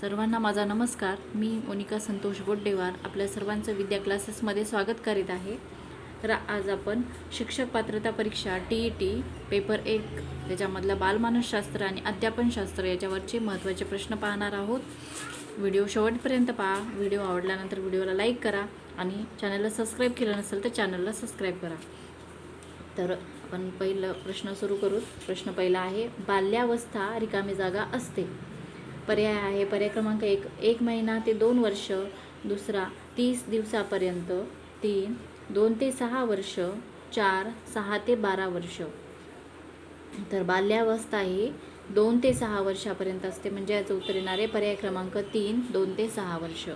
सर्वांना माझा नमस्कार. मी मोनिका संतोष गोड्डेवार आपल्या सर्वांचं विद्या क्लासेसमध्ये स्वागत करीत आहे. तर आज आपण शिक्षक पात्रता परीक्षा TET पेपर 1 त्याच्यामधलं बालमानसशास्त्र आणि अध्यापनशास्त्र याच्यावरचे महत्त्वाचे प्रश्न पाहणार आहोत. व्हिडिओ शेवटपर्यंत पहा. व्हिडिओ आवडल्यानंतर व्हिडिओला लाईक करा आणि चॅनलला सबस्क्राईब केलं नसेल तर चॅनलला सबस्क्राईब करा. तर आपण पहिलं प्रश्न सुरू करू. प्रश्न पहिला आहे, बाल्यावस्था रिकामी जागा असते. पर्याय आहे पर्याय क्रमांक 1 महिना ते 2 वर्ष, दुसरा 30 दिवसापर्यंत, 3 2 ते 6 वर्ष, 4 6 ते 12 वर्ष. तर बाल्यावस्था ही 2 ते 6 वर्षापर्यंत असते, म्हणजे याचं उत्तर येणार आहे पर्याय क्रमांक 3 2 ते 6 वर्ष.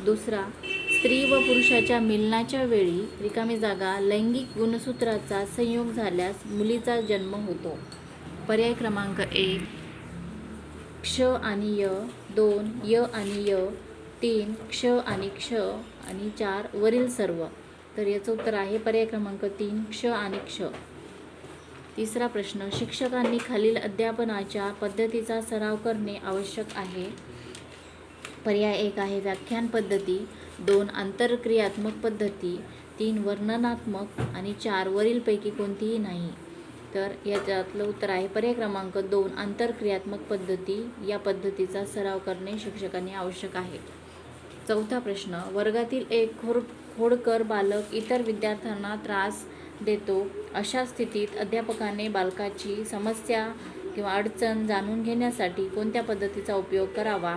दुसरा, स्त्री व पुरुषाच्या मिलनाच्या वेळी रिकामी जागा लैंगिक गुणसूत्राचा संयोग झाल्यास मुलीचा जन्म होतो. पर्याय क्रमांक 1 क्ष आणि य, 2 य आणि य, 3 क्ष आणि क्ष आणि 4 वरील सर्व. तर याचं उत्तर आहे पर्याय क्रमांक 3 क्ष आणि क्ष. तिसरा प्रश्न, शिक्षकांनी खालील अध्यापनाच्या पद्धतीचा सराव करणे आवश्यक आहे. पर्याय 1 आहे व्याख्यान पद्धती, 2 आंतरक्रियात्मक पद्धती, 3 वर्णनात्मक आणि 4 वरीलपैकी कोणतीही नाही. तर याच्यातलं उत्तर आहे पर्याय क्रमांक 2 आंतरक्रियात्मक पद्धती. या पद्धतीचा सराव करणे शिक्षकांनी आवश्यक आहे. चौथा प्रश्न, वर्गातील एक खोडकर बालक इतर विद्यार्थ्यांना त्रास देतो. अशा स्थितीत अध्यापकाने बालकाची समस्या किंवा अडचण जाणून घेण्यासाठी कोणत्या पद्धतीचा उपयोग करावा.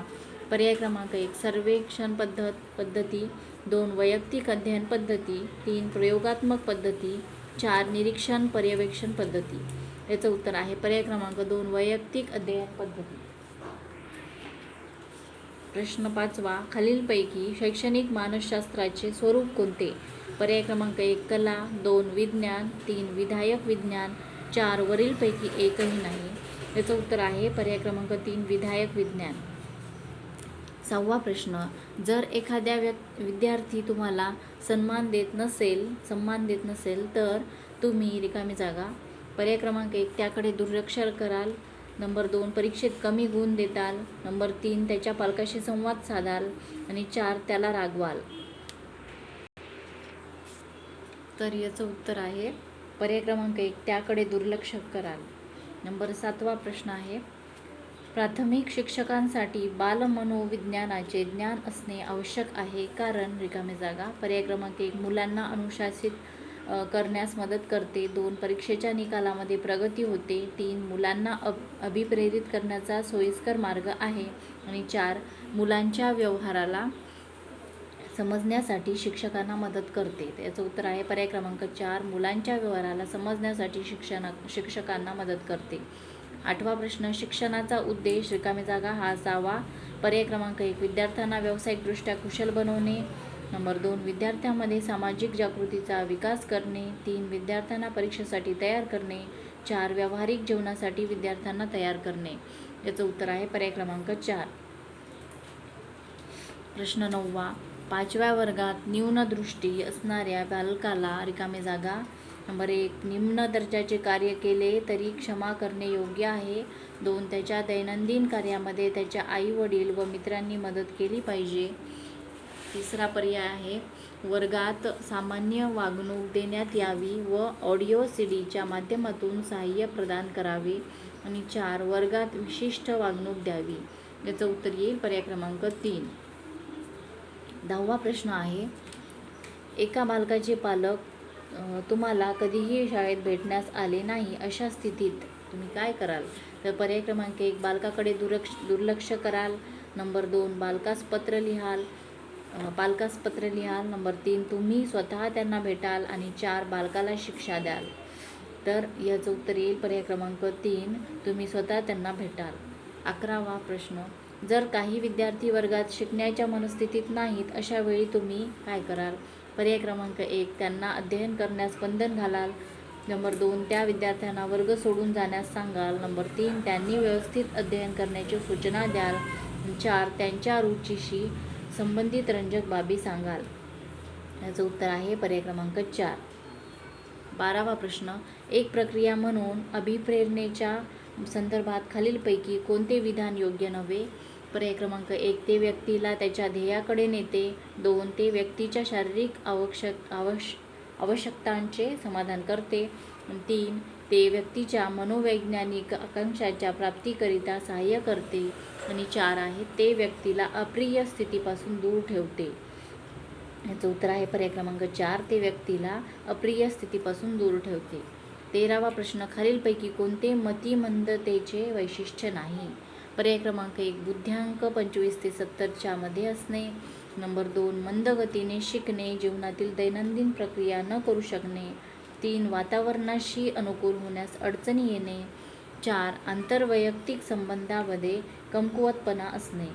पर्याय क्रमांक 1 सर्वेक्षण पद्धती, 2 वैयक्तिक अध्ययन पद्धती, 3 प्रयोगात्मक पद्धती, 4 निरीक्षण पर्यवेक्षण पद्धती. याचं उत्तर आहे पर्याय क्रमांक 2 वैयक्तिक अध्ययन पद्धती. प्रश्न 5वा, खालीलपैकी शैक्षणिक मानसशास्त्राचे स्वरूप कोणते. पर्याय क्रमांक 1 कला, 2 विज्ञान, 3 विधायक विज्ञान, 4 वरीलपैकी एकही नाही. याचं उत्तर आहे पर्याय क्रमांक 3 विधायक विज्ञान. 6वा प्रश्न, जर एखाद्या विद्यार्थी तुम्हाला सन्मान देत नसेल तर तुम्ही रिकामी जागा. पर्याय क्रमांक 1 त्याकडे दुर्लक्ष कराल, नंबर 2 परीक्षेत कमी गुण देताल, नंबर 3 त्याच्या पालकाशी संवाद साधाल आणि 4 त्याला रागवाल. तर याचं उत्तर आहे पर्याय क्रमांक 1 त्याकडे दुर्लक्ष कराल. नंबर 7वा प्रश्न आहे, प्राथमिक शिक्षकांसाठी बालमनोविज्ञानाचे ज्ञान असणे आवश्यक आहे, कारण रिकामी जागा. पर्याय क्रमांक 1 मुलांना अनुशासित करण्यास मदत करते, 2 परीक्षेच्या निकालामध्ये प्रगती होते, 3 मुलांना अभिप्रेरित करण्याचा सोयीस्कर मार्ग आहे आणि 4 मुलांच्या व्यवहाराला समजण्यासाठी शिक्षकांना मदत करते. याचं उत्तर आहे पर्याय क्रमांक 4 मुलांच्या व्यवहाराला समजण्यासाठी शिक्षकांना मदत करते. 8वा प्रश्न, शिक्षणाचा उद्देश रिकामी जागा हा असावा. पर्याय क्रमांक 1 विद्यार्थ्यांना व्यावसायिकदृष्ट्या कुशल बनवणे, नंबर 2 विद्यार्थ्यांमध्ये सामाजिक जागृतीचा विकास करणे, 3 विद्यार्थ्यांना परीक्षेसाठी तयार करणे, 4 व्यावहारिक जीवनासाठी विद्यार्थ्यांना तयार करणे. याचं उत्तर आहे पर्याय क्रमांक 4. प्रश्न 9वा, 5व्या वर्गात न्यून दृष्टी असणाऱ्या बालकाला रिकामी जागा. नंबर 1 निम्न दर्जाचे कार्य केले तरी क्षमा करणे योग्य आहे, 2 त्याच्या दैनंदिन कार्यामध्ये त्याच्या आई वडील व मित्रांनी मदत केली पाहिजे. तिसरा पर्याय आहे वर्गात सामान्य वागणूक देण्यात यावी व ऑडिओ CDच्या माध्यमातून सहाय्य प्रदान करावे आणि 4 वर्गात विशिष्ट वागणूक द्यावी. याचं उत्तर येईल पर्याय क्रमांक 3. 10वा प्रश्न आहे, एका बालकाचे पालक तुम्हाला कधीही शाळेत भेटण्यास आले नाही, अशा स्थितीत तुम्ही काय कराल. तर पर्याय क्रमांक 1 बालकाकडे दुर्लक्ष कराल, नंबर 2 पालकास पत्र लिहाल, नंबर 3 तुम्ही स्वतः त्यांना भेटाल आणि 4 बालकाला शिक्षा द्याल. तर याचं उत्तर येईल पर्याय क्रमांक 3 तुम्ही स्वतः त्यांना भेटाल. 11वा प्रश्न, जर काही विद्यार्थी वर्गात शिकण्याच्या मनस्थितीत नाहीत, अशा वेळी तुम्ही काय कराल. पर्याय क्रमांक 1 त्यांना अध्ययन करण्यास बंधन घालाल, नंबर 2 त्या विद्यार्थ्यांना वर्ग सोडून जाण्यास सांगाल, नंबर 3 त्यांनी व्यवस्थित अध्ययन करण्याची सूचना द्याल, 4 त्यांच्या रुचीशी संबंधित रंजक बाबी सांगाल. याचं उत्तर आहे पर्याय क्रमांक 4. 12वा प्रश्न, एक प्रक्रिया म्हणून अभिप्रेरणेच्या संदर्भात खालीलपैकी कोणते विधान योग्य नव्हे. पर्याय क्रमांक 1 ते व्यक्तीला त्याच्या ध्येयाकडे नेते. 2 ते व्यक्तीच्या शारीरिक आवश्यकतांचे समाधान करते. 3 ते व्यक्तीच्या मनोवैज्ञानिक आकांक्षांच्या प्राप्तीकरिता सहाय्य करते. आणि 4 आहे ते व्यक्तीला अप्रिय स्थितीपासून दूर ठेवते. याचं उत्तर आहे पर्याय क्रमांक 4 ते व्यक्तीला अप्रिय स्थितीपासून दूर ठेवते. 13वा प्रश्न, खालीलपैकी कोणते मतिमंदतेचे वैशिष्ट्य नाही? पर्याय क्रमांक 1 बुद्ध्यांक 25 ते 70च्या मध्ये असणे. नंबर 2 मंद गतीने शिकणे, जीवनातील दैनंदिन प्रक्रिया न करू शकणे. 3 वातावरणाशी अनुकूल होण्यास अडचणी येणे. 4 आंतरवैयक्तिक संबंधामध्ये कमकुवतपणा असणे.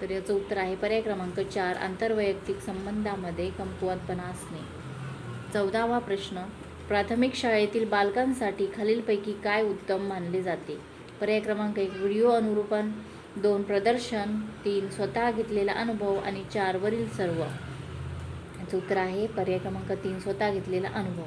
तर याचं उत्तर आहे पर्याय क्रमांक 4 आंतरवैयक्तिक संबंधामध्ये कमकुवतपणा असणे. 14वा प्रश्न, प्राथमिक शाळेतील बालकांसाठी खालीलपैकी काय उत्तम मानले जाते? पर्याय क्रमांक 1 व्हिडिओ अनुरूपण. 2 प्रदर्शन. 3 स्वतः घेतलेला अनुभव. आणि 4 वरील सर्व. याचं उत्तर आहे पर्याय क्रमांक 3 स्वतः घेतलेला अनुभव.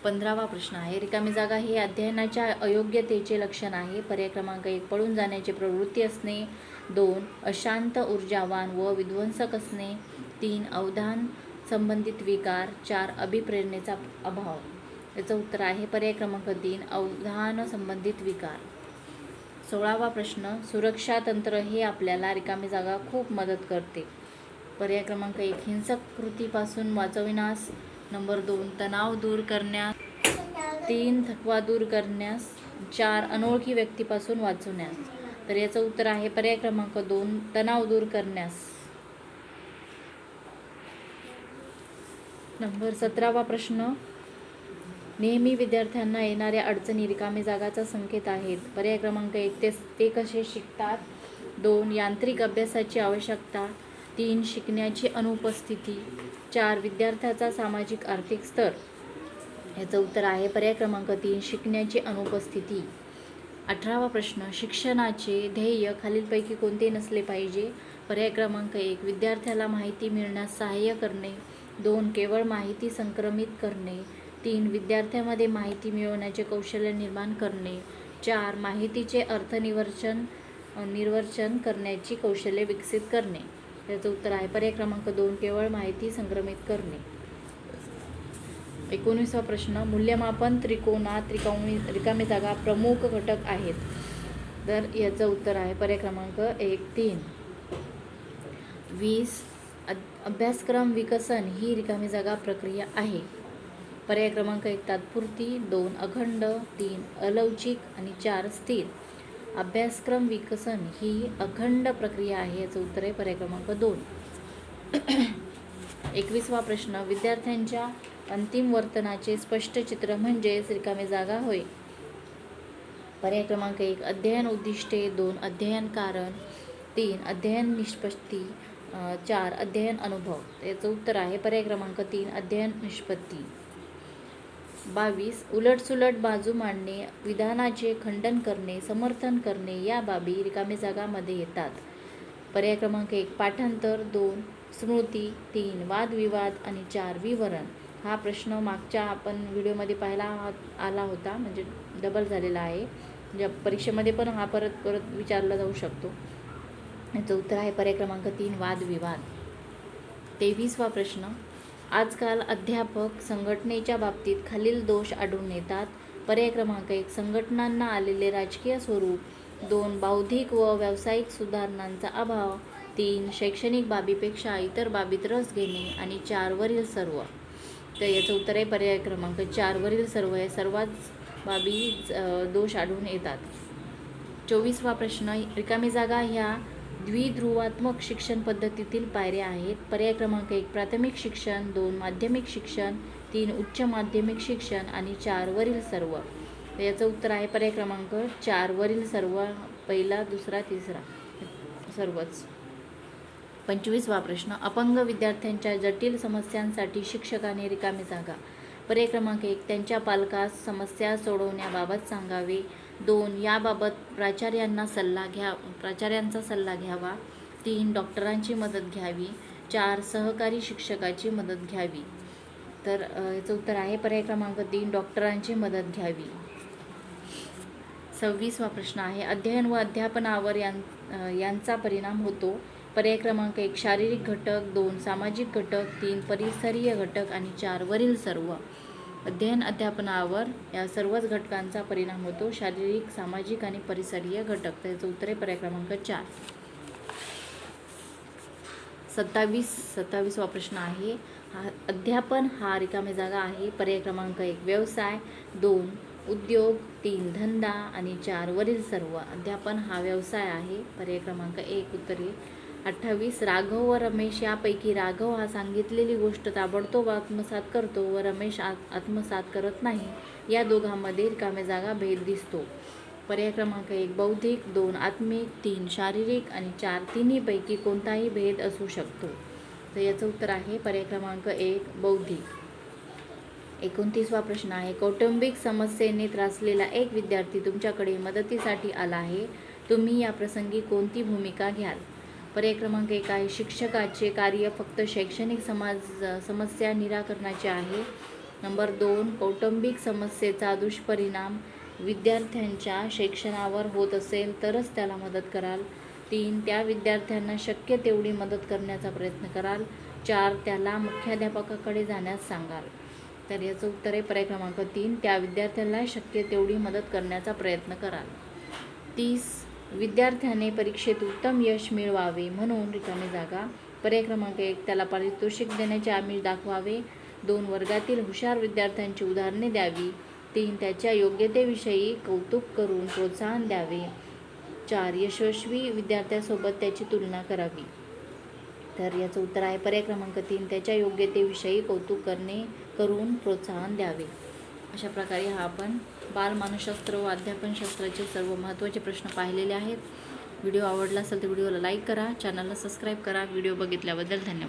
15वा प्रश्न आहे, रिकामी जागा हे अध्ययनाच्या अयोग्यतेचे लक्षण आहे. पर्याय क्रमांक 1 पळून जाण्याची प्रवृत्ती असणे. 2 अशांत, ऊर्जावान व विध्वंसक असणे. 3 अवधान संबंधित विकार. 4 अभिप्रेरणेचा अभाव. याचं उत्तर आहे पर्याय क्रमांक 3 अवधान संबंधित विकार. 16वा प्रश्न, सुरक्षा तंत्र हे आपल्याला रिकामी जागा खूप मदत करते. पर्याय क्रमांक 1 हिंसक कृतीपासून वाचविण्यास. नंबर 2 तणाव दूर करण्यास. 3 थकवा दूर करण्यास. 4 अनोळखी व्यक्तीपासून वाचवण्यास. तर याचं उत्तर आहे पर्याय क्रमांक 2 तणाव दूर करण्यास. नंबर 17वा प्रश्न, नेहमी विद्यार्थ्यांना येणाऱ्या अडचणी रिकामी जागाचा संकेत आहेत. पर्याय क्रमांक 1 ते कसे शिकतात. 2 यांत्रिक अभ्यासाची आवश्यकता. 3 शिकण्याची अनुपस्थिती. 4 विद्यार्थ्याचा सामाजिक आर्थिक स्तर. याचं उत्तर आहे पर्याय क्रमांक 3 शिकण्याची अनुपस्थिती. 18वा प्रश्न, शिक्षणाचे ध्येय खालीलपैकी कोणते नसले पाहिजे? पर्याय क्रमांक 1 विद्यार्थ्याला माहिती मिळण्यास सहाय्य करणे. 2 केवळ माहिती संक्रमित करणे. 3 विद्यार्थ्यामध्ये माहिती मिळवण्याचे कौशल्य निर्माण करणे. 4 माहितीचे निर्वचन करण्याची कौशल्ये विकसित करणे. याचं उत्तर आहे पर्याय क्रमांक 2 केवळ माहिती संक्रमित करणे. 19वा प्रश्न, मूल्यमापन त्रिकोणात रिकामी जागा प्रमुख घटक आहेत. तर याचं उत्तर आहे पर्याय क्रमांक 1 3. 20 अभ्यासक्रम विकसन ही रिकामी जागा प्रक्रिया आहे. पर्याय क्रमांक 1 तात्पुरती. 2 अखंड. 3 अलौकिक. आणि 4 स्थिर. अभ्यासक्रम विकसन ही अखंड प्रक्रिया आहे. याचं उत्तर आहे पर्याय क्रमांक 2. 21वा प्रश्न, विद्यार्थ्यांच्या अंतिम वर्तनाचे स्पष्ट चित्र म्हणजेच रिकामी जागा होय. पर्याय क्रमांक 1 अध्ययन उद्दिष्टे. 2 अध्ययन कारण. 3 अध्ययन निष्पत्ती. 4 अध्ययन अनुभव. याचं उत्तर आहे पर्याय क्रमांक 3 अध्ययन निष्पत्ती. 22 उलटसुलट बाजू मांडणे, विधानाचे खंडन करणे, समर्थन करणे या बाबी रिकामी जागामध्ये येतात. पर्याय क्रमांक 1 पाठांतर. 2 स्मृती. 3 वादविवाद. आणि 4 विवरण. हा प्रश्न मागच्या आपण व्हिडिओमध्ये पाहायला आला होता, म्हणजे डबल झालेला आहे. म्हणजे परीक्षेमध्ये पण हा परत विचारला जाऊ शकतो. याचं उत्तर आहे पर्याय क्रमांक 3 वादविवाद. 23वा प्रश्न, आजकाल अध्यापक संघटनेच्या बाबतीत खालील दोष आढळून येतात. पर्याय क्रमांक 1 संघटनांना आलेले राजकीय स्वरूप. 2 बौद्धिक व व्यावसायिक सुधारणांचा अभाव. 3 शैक्षणिक बाबीपेक्षा इतर बाबीत रस घेणे. आणि 4 वरील सर्व. तर याचं उत्तर आहे पर्याय क्रमांक 4 वरील सर्व. हे सर्वात बाबी दोष आढळून येतात. 24वा प्रश्न, रिकामी जागा ह्या द्विध्रुवात्मक शिक्षण पद्धतीतील पायऱ्या आहेत. पर्याय क्रमांक 1 प्राथमिक शिक्षण. 2 माध्यमिक शिक्षण. 3 उच्च माध्यमिक शिक्षण. आणि 4 वरील सर्व. तर याचं उत्तर आहे पर्याय क्रमांक 4 वरील सर्व. पहिला, दुसरा, तिसरा सर्वच. 25वा प्रश्न, अपंग विद्यार्थ्यांच्या जटिल समस्यांसाठी शिक्षकाने रिकामी जागा. पर्याय क्रमांक 1 त्यांच्या पालकास समस्या सोडवण्याबाबत सांगावे. 2 याबाबत प्राचार्यांचा सल्ला घ्यावा. 3 डॉक्टरांची मदत घ्यावी. 4 सहकारी शिक्षकाची मदत घ्यावी. तर याचं उत्तर आहे पर्याय क्रमांक 3 डॉक्टरांची मदत घ्यावी. 26वा प्रश्न आहे, अध्ययन व अध्यापनावर यांचा परिणाम होतो. पर्याय क्रमांक 1 शारीरिक घटक, 2 सामाजिक घटक, 3 परिसरीय घटक आणि 4 वरील सर्व. अध्ययन अध्यापनावर या सर्वच घटकांचा परिणाम होतो, शारीरिक, सामाजिक आणि परिसरीय घटक. त्याचं उत्तर आहे पर्याय क्रमांक 4. 27वा प्रश्न आहे, अध्यापन हा रिकामी जागा आहे. पर्याय क्रमांक 1 व्यवसाय, 2 उद्योग, 3 धंदा आणि 4 वरील सर्व. अध्यापन हा व्यवसाय आहे. पर्याय क्रमांक 1 उत्तर आहे. 28 राघव व रमेश यापैकी राघव हा सांगितलेली गोष्ट ताबडतोब आत्मसात करतो व रमेश आत्मसात करत नाही. या दोघांमध्ये रिकामी जागा भेद दिसतो. पर्याय क्रमांक 1 बौद्धिक, 2 आत्मिक, 3 शारीरिक आणि 4 तिन्हीपैकी कोणताही भेद असू शकतो. तर याचं उत्तर आहे पर्याय क्रमांक 1 बौद्धिक. 29वा प्रश्न आहे, कौटुंबिक समस्येने त्रासलेला एक विद्यार्थी तुमच्याकडे मदतीसाठी आला आहे. तुम्ही या प्रसंगी कोणती भूमिका घ्याल? पर्याय क्रमांक 1 आहे शिक्षकाचे कार्य फक्त शैक्षणिक समस्या निराकरणाचे आहे. नंबर 2 कौटुंबिक समस्येचा दुष्परिणाम विद्यार्थ्यांच्या शिक्षणावर होत असेल तरच त्याला मदत कराल. 3 त्या विद्यार्थ्यांना शक्य तेवढी मदत करण्याचा प्रयत्न कराल. 4 त्याला मुख्याध्यापकाकडे जाण्यास सांगाल. तर याचं उत्तर आहे पर्याय क्रमांक 3 त्या विद्यार्थ्याला शक्य तेवढी मदत करण्याचा प्रयत्न कराल. 30 विद्यार्थ्याने परीक्षेत उत्तम यश मिळवावे म्हणून रिकामी जागा. पर्याय क्रमांक 1 त्याला पारितोषिक देण्याचे आमिष दाखवावे. 2 वर्गातील हुशार विद्यार्थ्यांची उदाहरणे द्यावी. 3 त्याच्या योग्यतेविषयी कौतुक करून प्रोत्साहन द्यावे. 4 यशस्वी विद्यार्थ्यासोबत त्याची तुलना करावी. तर याचं उत्तर आहे पर्याय क्रमांक 3 त्याच्या योग्यतेविषयी कौतुक करून प्रोत्साहन द्यावे. अशा प्रकारे हा आपण बालमानसशास्त्र व अध्यापनशास्त्राचे सर्व महत्त्वाचे प्रश्न पाहिलेले आहेत. व्हिडिओ आवडला असेल तर व्हिडिओला लाईक करा, चॅनलला सबस्क्राईब करा. व्हिडिओ बघितल्याबद्दल धन्यवाद.